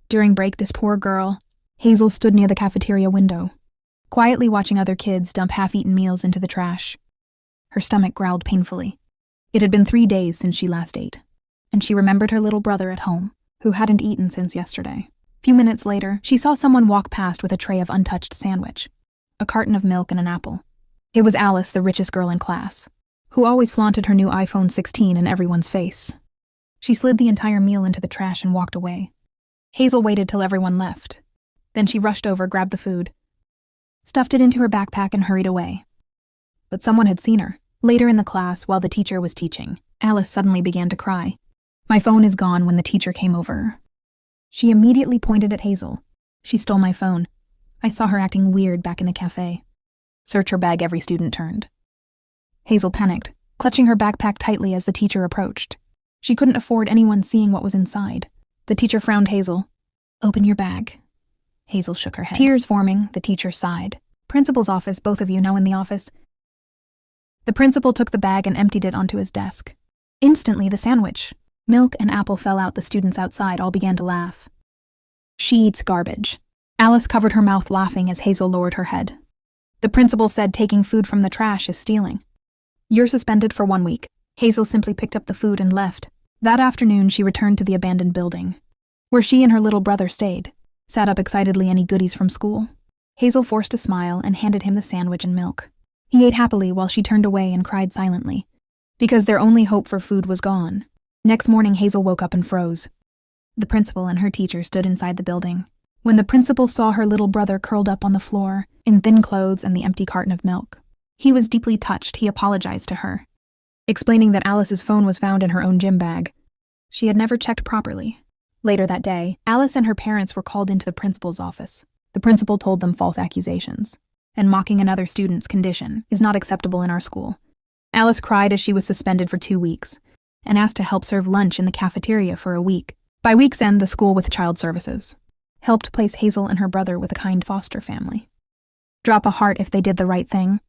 During break, this poor girl, Hazel, stood near the cafeteria window, quietly watching other kids dump half-eaten meals into the trash. Her stomach growled painfully. It had been 3 days since she last ate, and she remembered her little brother at home, who hadn't eaten since yesterday. A few minutes later, she saw someone walk past with a tray of untouched sandwich, a carton of milk, and an apple. It was Alice, the richest girl in class, who always flaunted her new iPhone 16 in everyone's face. She slid the entire meal into the trash and walked away. Hazel waited till everyone left. Then she rushed over, grabbed the food, stuffed it into her backpack, and hurried away. But someone had seen her. Later in the class, while the teacher was teaching, Alice suddenly began to cry. "My phone is gone," when the teacher came over. She immediately pointed at Hazel. "She stole my phone. I saw her acting weird back in the cafe." "Search her bag," every student turned. Hazel panicked, clutching her backpack tightly as the teacher approached. She couldn't afford anyone seeing what was inside. The teacher frowned. "Hazel, open your bag." Hazel shook her head. Tears forming, the teacher sighed. "Principal's office, both of you now in the office." The principal took the bag and emptied it onto his desk. Instantly, the sandwich, milk, and apple fell out. The students outside all began to laugh. "She eats garbage." Alice covered her mouth laughing as Hazel lowered her head. The principal said taking food from the trash is stealing. "You're suspended for 1 week." Hazel simply picked up the food and left. That afternoon, she returned to the abandoned building, where she and her little brother stayed, sat up excitedly any goodies from school. Hazel forced a smile and handed him the sandwich and milk. He ate happily while she turned away and cried silently, because their only hope for food was gone. Next morning, Hazel woke up and froze. The principal and her teacher stood inside the building. When the principal saw her little brother curled up on the floor, in thin clothes and the empty carton of milk, he was deeply touched. He apologized to her, explaining that Alice's phone was found in her own gym bag. She had never checked properly. Later that day, Alice and her parents were called into the principal's office. The principal told them false accusations, and mocking another student's condition is not acceptable in our school. Alice cried as she was suspended for 2 weeks, and asked to help serve lunch in the cafeteria for a week. By week's end, the school with child services helped place Hazel and her brother with a kind foster family. Drop a heart if they did the right thing.